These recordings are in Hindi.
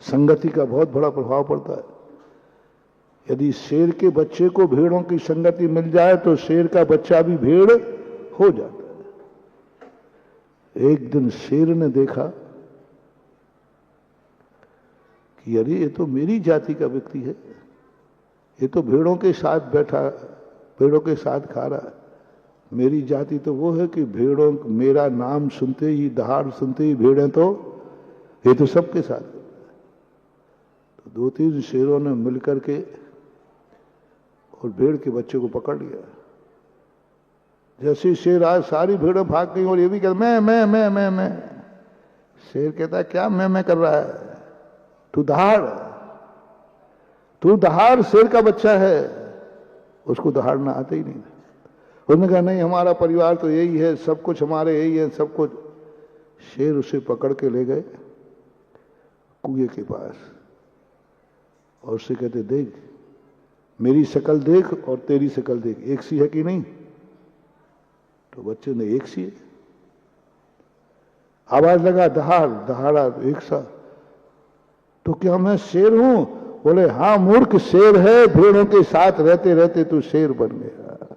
संगति का बहुत बड़ा प्रभाव पड़ता है। यदि शेर के बच्चे को भेड़ों की संगति मिल जाए तो शेर का बच्चा भी भेड़ हो जाता है। एक दिन शेर ने देखा कि अरे ये तो मेरी जाति का व्यक्ति है, ये तो भेड़ों के साथ बैठा, भेड़ों के साथ खा रहा है। मेरी जाति तो वो है कि भेड़ों, मेरा नाम सुनते ही, दहाड़ सुनते ही भेड़ें तो, ये तो सबके साथ। तो 2-3 शेरों ने मिलकर के और भेड़ के बच्चे को पकड़ लिया। जैसे शेर आज सारी भेड़ें भाग गई और ये भी कहता मैं। शेर कहता क्या मैं कर रहा है, तू दहाड़ शेर का बच्चा है। उसको दहाड़ना आता ही नहीं। उसने कहा नहीं, हमारा परिवार तो यही है, सब कुछ हमारे यही है, सब कुछ। शेर उसे पकड़ के ले गए कुएं के पास और उससे कहते देख, मेरी शक्ल देख और तेरी शक्ल देख, एक सी है कि नहीं? तो बच्चे ने एक सी है। आवाज लगा दहाड़ा एक सा। तो क्या मैं शेर हूं? बोले हाँ मूर्ख, शेर है, भेड़ों के साथ रहते रहते तू शेर बन गया।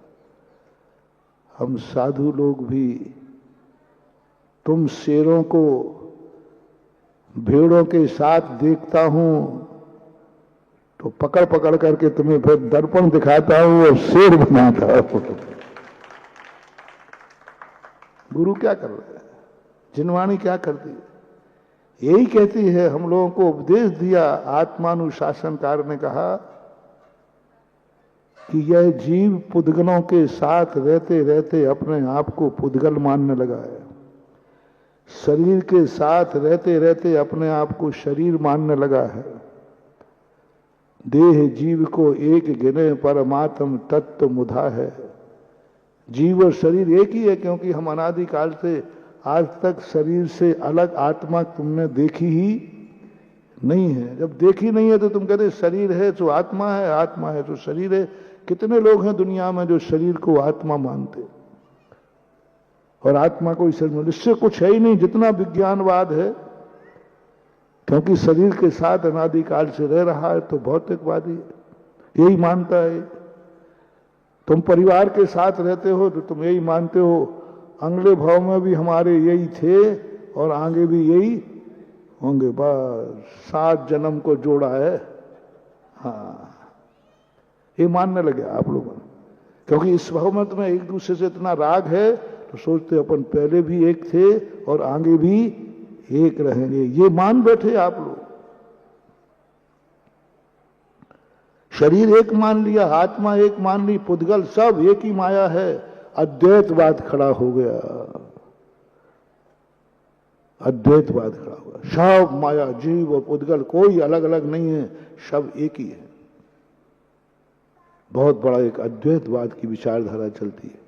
हम साधु लोग भी तुम शेरों को भेड़ों के साथ देखता हूं तो पकड़ पकड़ करके तुम्हें फिर दर्पण दिखाता हूं और शेर बनाता हूं। गुरु क्या कर रहा है, जिनवाणी क्या करती है? यही कहती है, हम लोगों को उपदेश दिया। आत्मानुशासनकार ने कहा कि यह जीव पुद्गलों के साथ रहते रहते अपने आप को पुद्गल मानने लगा है, शरीर के साथ रहते रहते अपने आप को शरीर मानने लगा है। देह जीव को एक गिने परमात्म तत्व मुधा है। जीव और शरीर एक ही है, क्योंकि हम अनादिकाल से आज तक शरीर से अलग आत्मा तुमने देखी ही नहीं है। जब देखी नहीं है तो तुम कहते शरीर है तो आत्मा है, आत्मा है तो शरीर है। कितने लोग हैं दुनिया में जो शरीर को आत्मा मानते और आत्मा को शरीर, इससे कुछ है ही नहीं जितना विज्ञानवाद है, क्योंकि शरीर के साथ अनादिकाल से रह रहा है। तो भौतिकवादी यही मानता है। तुम परिवार के साथ रहते हो तो तुम यही मानते हो अगले भाव में भी हमारे यही थे और आगे भी यही होंगे। बस 7 जन्म को जोड़ा है। हाँ, ये मानने लगे आप लोग, क्योंकि इस भाव में तुम्हें एक दूसरे से इतना राग है तो सोचते अपन पहले भी एक थे और आगे भी एक रहेंगे। ये मान बैठे आप लोग। शरीर एक मान लिया, आत्मा एक मान ली, पुद्गल सब एक ही माया है। अद्वैतवाद खड़ा हो गया, अद्वैतवाद खड़ा हुआ। सब माया, जीव और पुद्गल कोई अलग अलग नहीं है, सब एक ही है। बहुत बड़ा एक अद्वैतवाद की विचारधारा चलती है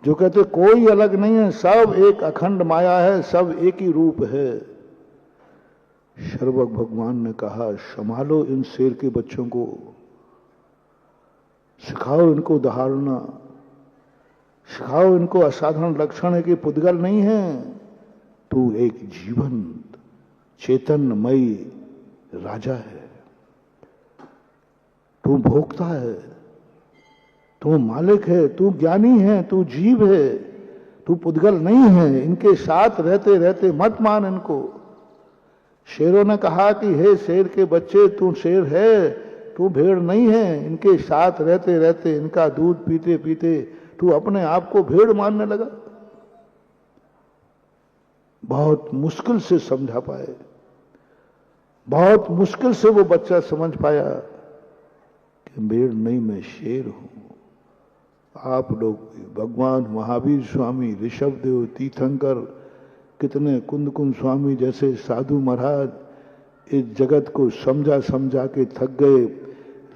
जो कहते कोई अलग नहीं है, सब एक अखंड माया है, सब एक ही रूप है। शर्वक भगवान ने कहा संभालो इन शेर के बच्चों को, सिखाओ इनको दहाड़ना, सिखाओ इनको असाधारण लक्षण है कि पुद्गल नहीं है, तू एक जीवंत चेतनमयी राजा है, तू भोक्ता है, तू मालिक है, तू ज्ञानी है, तू जीव है, तू पुद्गल नहीं है। इनके साथ रहते रहते मत मान इनको। शेरों ने कहा कि हे शेर के बच्चे, तू शेर है, तू भेड़ नहीं है। इनके साथ रहते रहते, इनका दूध पीते पीते तू अपने आप को भेड़ मानने लगा। बहुत मुश्किल से समझा पाए, बहुत मुश्किल से वो बच्चा समझ पाया कि भेड़ नहीं, मैं शेर हूं। आप लोग भगवान महावीर स्वामी, ऋषभदेव, तीर्थंकर, कितने कुंद कुंद स्वामी जैसे साधु महाराज इस जगत को समझा समझा के थक गए,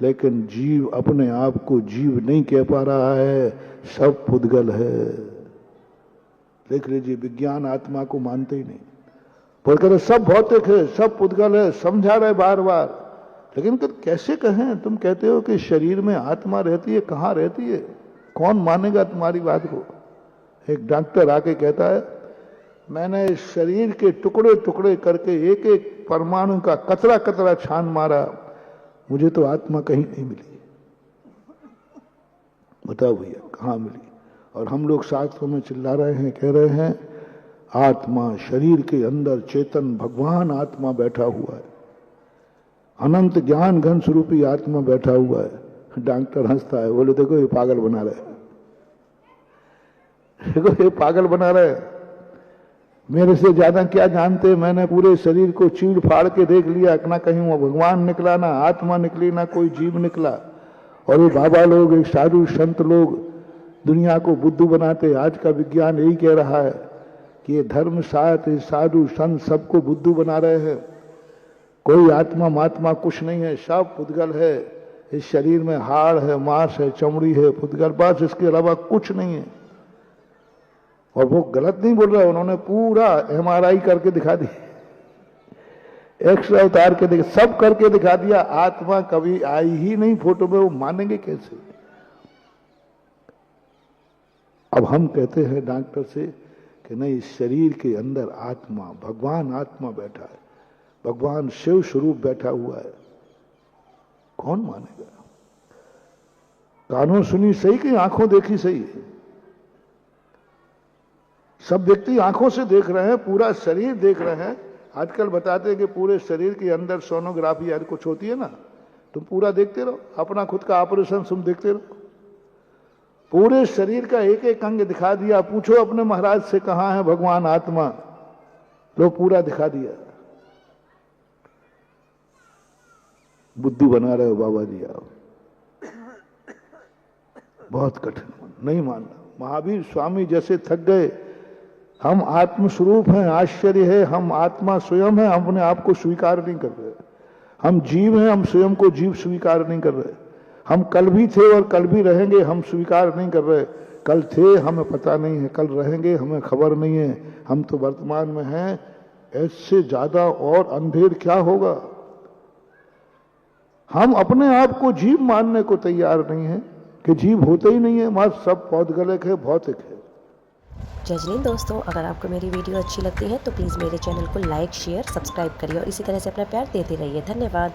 लेकिन जीव अपने आप को जीव नहीं कह पा रहा है, सब पुद्गल है। देख लीजिए, विज्ञान आत्मा को मानते ही नहीं, बोल कर सब भौतिक है, सब पुद्गल है, समझा रहे बार बार। लेकिन कैसे कहें, तुम कहते हो कि शरीर में आत्मा रहती है, कहाँ रहती है? कौन मानेगा तुम्हारी बात को? एक डॉक्टर आके कहता है मैंने इस शरीर के टुकड़े टुकड़े करके एक एक परमाणु का कतरा कतरा छान मारा, मुझे तो आत्मा कहीं नहीं मिली। बताओ भैया कहाँ मिली? और हम लोग शास्त्रों में चिल्ला रहे हैं, कह रहे हैं आत्मा, शरीर के अंदर चेतन भगवान आत्मा बैठा हुआ है, अनंत ज्ञान घन स्वरूपी आत्मा बैठा हुआ है। डॉक्टर हंसता है, बोले देखो ये पागल बना रहे हैं, देखो ये पागल बना रहे हैं, मेरे से ज्यादा क्या जानते। मैंने पूरे शरीर को चीड़ फाड़ के देख लिया, ना कहीं वो भगवान निकला, ना आत्मा निकली, ना कोई जीव निकला। और ये बाबा लोग, एक साधु संत लोग दुनिया को बुद्धू बनाते। आज का विज्ञान यही कह रहा है कि ये धर्म शास्त्र, साधु संत सबको बुद्धू बना रहे हैं। कोई आत्मा महात्मा कुछ नहीं है, सब पुद्गल है। इस शरीर में हाड़ है, मांस है, चमड़ी है, पुद्गल, बस इसके अलावा कुछ नहीं है। और वो गलत नहीं बोल रहा, उन्होंने पूरा MRI करके दिखा दी, एक्सरे उतार के सब करके दिखा दिया। आत्मा कभी आई ही नहीं फोटो में, वो मानेंगे कैसे? अब हम कहते हैं डॉक्टर से कि नहीं, इस शरीर के अंदर आत्मा, भगवान आत्मा बैठा है, भगवान शिव स्वरूप बैठा हुआ है। कौन मानेगा? कानों सुनी सही कि आंखों देखी सही? सब व्यक्ति आंखों से देख रहे हैं, पूरा शरीर देख रहे हैं। आजकल बताते हैं कि पूरे शरीर के अंदर सोनोग्राफी यार कुछ होती है ना, तुम पूरा देखते रहो, अपना खुद का ऑपरेशन तुम देखते रहो। पूरे शरीर का एक एक अंग दिखा दिया। पूछो अपने महाराज से कहां है भगवान आत्मा, लो पूरा दिखा दिया। बुद्धू बना रहे हो बाबा जी आप, बहुत कठिन, नहीं मानना। महावीर स्वामी जैसे थक गए, हम आत्मस्वरूप हैं, आश्चर्य है, हम आत्मा स्वयं है, हम अपने आप को स्वीकार नहीं कर रहे। हम जीव हैं, हम स्वयं को जीव स्वीकार नहीं कर रहे। हम कल भी थे और कल भी रहेंगे, हम स्वीकार नहीं कर रहे। कल थे हमें पता नहीं है, कल रहेंगे हमें खबर नहीं है। हम तो वर्तमान में हैं, इससे ज्यादा और अंधेर क्या होगा? हम अपने आप को जीव मानने को तैयार नहीं है कि जीव होते ही नहीं है, मत सब पौधगलिक है, भौतिक है। जय हिंद दोस्तों, अगर आपको मेरी वीडियो अच्छी लगती है तो प्लीज़ मेरे चैनल को लाइक, शेयर, सब्सक्राइब करिए और इसी तरह से अपना प्यार देते रहिए। धन्यवाद।